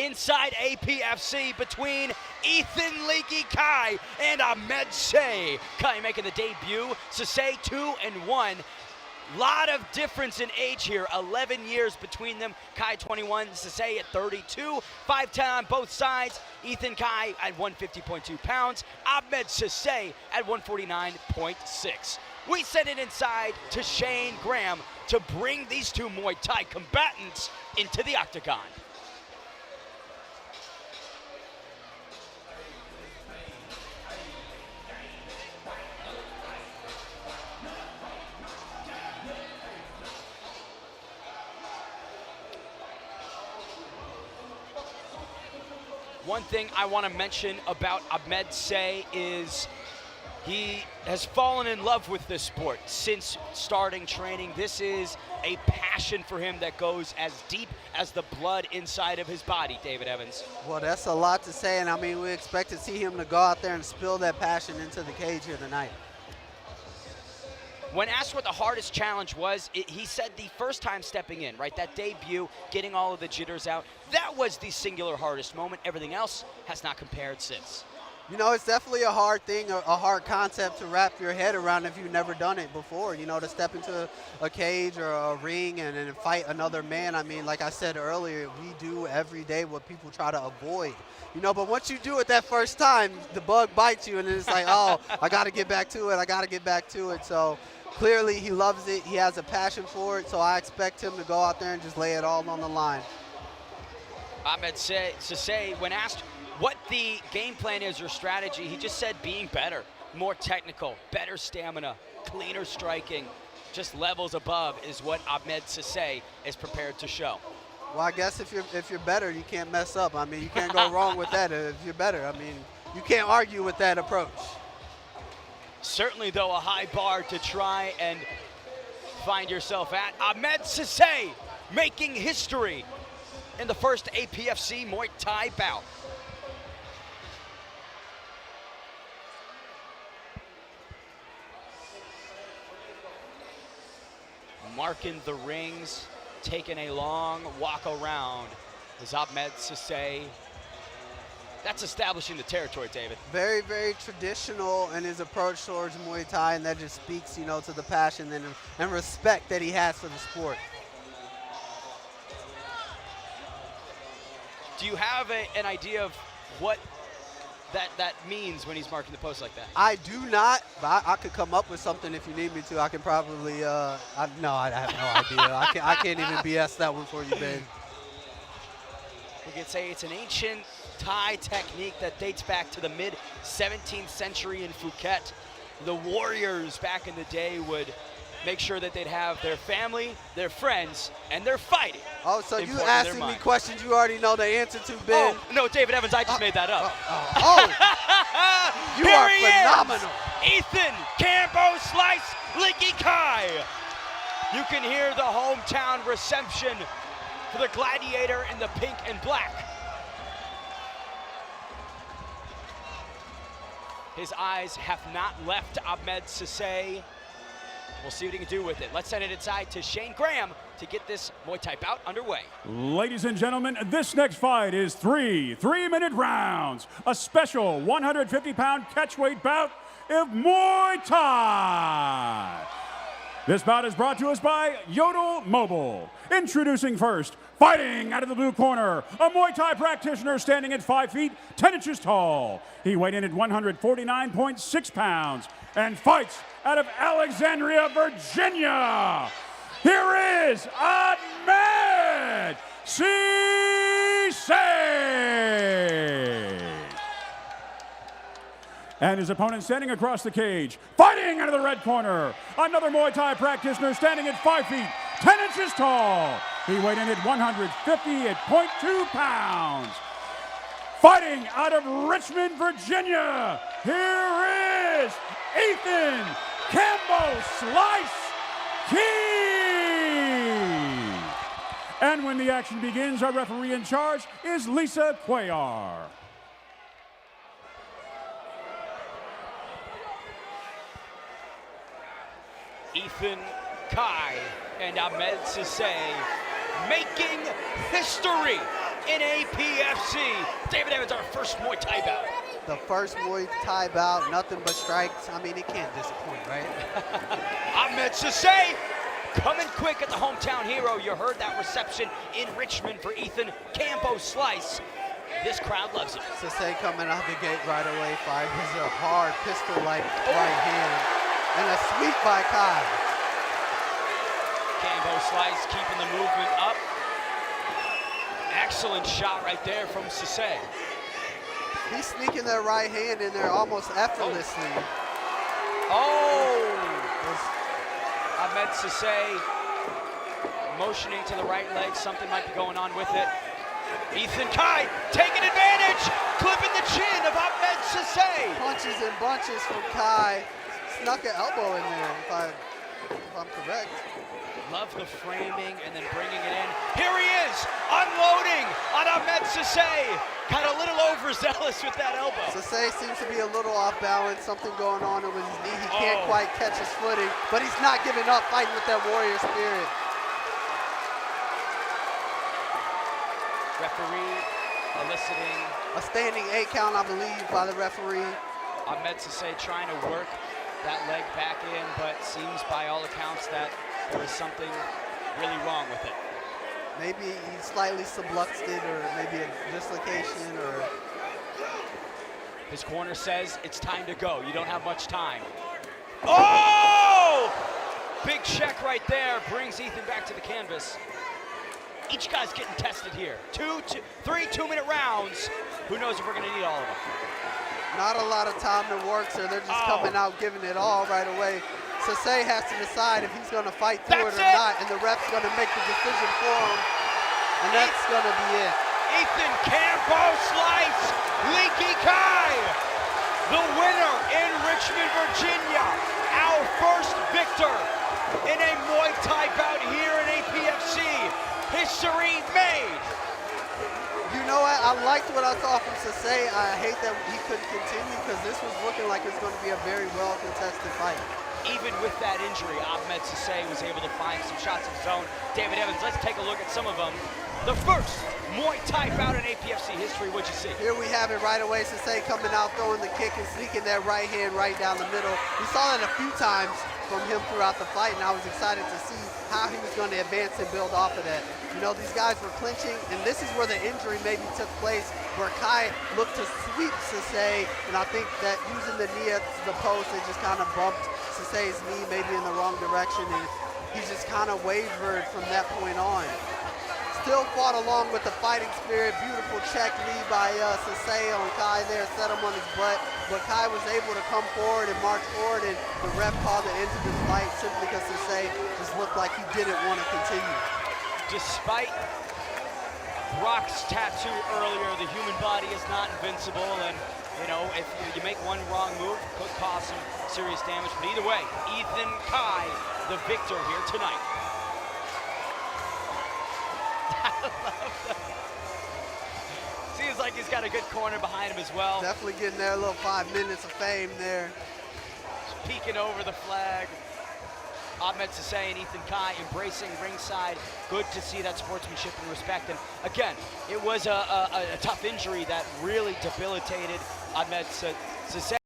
inside APFC between Ethan Leaky Kai and Ambed Sesay. Kai making the debut. Sesay 2-1. Lot of difference in age here, 11 years between them. Kai 21, Sesay at 32, 5'10" on both sides. Ethan Kai at 150.2 pounds, Ambed Sesay at 149.6. We send it inside to Shane Graham to bring these two Muay Thai combatants into the octagon. One thing I want to mention about Ambed Sesay is he has fallen in love with this sport since starting training. This is a passion for him that goes as deep as the blood inside of his body, David Evans. Well, that's a lot to say, and I mean, we expect to see him to go out there and spill that passion into the cage here tonight. When asked what the hardest challenge was, he said the first time stepping in, right? That debut, getting all of the jitters out, that was the singular hardest moment. Everything else has not compared since. You know, it's definitely a hard thing, a hard concept to wrap your head around if you've never done it before. You know, to step into a cage or a ring and fight another man. I mean, like I said earlier, we do every day what people try to avoid. You know, but once you do it that first time, the bug bites you, and it's like, oh, I got to get back to it. I got to get back to it. So clearly he loves it. He has a passion for it. So I expect him to go out there and just lay it all on the line. Ambed Sesay, when asked what the game plan is or strategy, he just said being better, more technical, better stamina, cleaner striking, just levels above is what Ambed Sesay is prepared to show. Well, I guess if you're better, you can't mess up. I mean, you can't go wrong with that if you're better. I mean, you can't argue with that approach. Certainly, though, a high bar to try and find yourself at. Ambed Sesay making history in the first APFC Muay Thai bout. Marking the rings, taking a long walk around is Ambed Sesay. That's establishing the territory, David. Very, very traditional in his approach towards Muay Thai, and that just speaks, you know, to the passion and respect that he has for the sport. Do you have an idea of what that means when he's marking the post like that? I do not, but I could come up with something if you need me to. I can probably, no, I have no idea. I can't even BS that one for you, Ben. We could say it's an ancient Thai technique that dates back to the mid-17th century in Phuket. The warriors back in the day would make sure that they'd have their family, their friends, and their fighting. Oh, so you asking me questions you already know the answer to, Ben? Oh, no, David Evans, I just made that up. You are phenomenal. Ethan Cambo Slice Leaky Kai. You can hear the hometown reception for the gladiator in the pink and black. His eyes have not left Ambed Sesay. We'll see what he can do with it. Let's send it inside to Shane Graham to get this Muay Thai bout underway. Ladies and gentlemen, this next fight is three 3-minute rounds. A special 150-pound catchweight bout of Muay Thai. This bout is brought to us by Yodel Mobile. Introducing first, fighting out of the blue corner, a Muay Thai practitioner standing at 5 feet, 10 inches tall. He weighed in at 149.6 pounds and fights out of Alexandria, Virginia. Here is Ambed Sesay. And his opponent standing across the cage, fighting out of the red corner, another Muay Thai practitioner standing at 5 feet, 10 inches tall. He weighed in at 150.2 pounds. Fighting out of Richmond, Virginia, here is Ethan Cambo Slice Key. And when the action begins, our referee in charge is Lisa Cuellar. Ethan Kai and Ambed Sesay making history in APFC. David Evans, our first Muay Thai bout. The first Muay Thai bout, nothing but strikes. I mean, it can't disappoint, right? Ambed Sesay coming quick at the hometown hero. You heard that reception in Richmond for Ethan Campo Slice. This crowd loves it. Sesay coming out the gate right away, fires a hard pistol-like right hand, and a sweep by Kai. Campo Slice keeping the movement up. Excellent shot right there from Sesay. He's sneaking that right hand in there almost effortlessly. Ambed Sesay motioning to the right leg. Something might be going on with it. Ethan Kai taking advantage, clipping the chin of Ambed Sesay. Punches and bunches from Kai. Snuck an elbow in there, if I'm correct. Love the framing and then bringing it in. Here he is, unloading on Ambed Sesay. Got a little overzealous with that elbow. Sesay seems to be a little off balance, something going on with his knee. He can't quite catch his footing, but he's not giving up, fighting with that warrior spirit. Referee eliciting a standing 8 count, I believe, by the referee. Ambed Sesay trying to work that leg back in, but seems by all accounts that there is something really wrong with it. Maybe he slightly subluxed it, or maybe a dislocation, or... His corner says it's time to go. You don't have much time. Oh! Big check right there brings Ethan back to the canvas. Each guy's getting tested here. 3 2-minute rounds. Who knows if we're gonna need all of them. Not a lot of time to work, so they're just coming out giving it all right away. Sesay has to decide if he's gonna fight through it or not, and the ref's gonna make the decision for him, and that's gonna be it. Ethan Campo Slice, Leaky Kai, the winner in Richmond, Virginia. Our first victor in a Muay Thai bout here in APFC. History made. You know what? I liked what I saw from Sesay. I hate that he couldn't continue, because this was looking like it's going to be a very well-contested fight. Even with that injury, Ambed Sesay was able to find some shots of his own. David Evans, let's take a look at some of them. The first Muay Thai bout in APFC history, what'd you see? Here we have it right away. Sesay coming out, throwing the kick and sneaking that right hand right down the middle. We saw that a few times from him throughout the fight, and I was excited to see how he was going to advance and build off of that. You know, these guys were clinching, and this is where the injury maybe took place, where Kai looked to sweep Sesay, and I think that using the knee at the post, it just kind of bumped Sesay's knee maybe in the wrong direction, and he just kind of wavered from that point on. Still fought along with the fighting spirit. Beautiful check lead by Sesay on Kai there, set him on his butt. But Kai was able to come forward and march forward, and the ref called the end of this fight simply because Sesay just looked like he didn't want to continue. Despite Brock's tattoo earlier, the human body is not invincible, and you know, if you make one wrong move, it could cause some serious damage. But either way, Ethan Kai, the victor here tonight. Seems like he's got a good corner behind him as well. Definitely getting their little 5 minutes of fame there. Peeking over the flag. Ambed Sesay and Ethan Kai embracing ringside. Good to see that sportsmanship and respect. And again, it was a tough injury that really debilitated Ambed Sesay.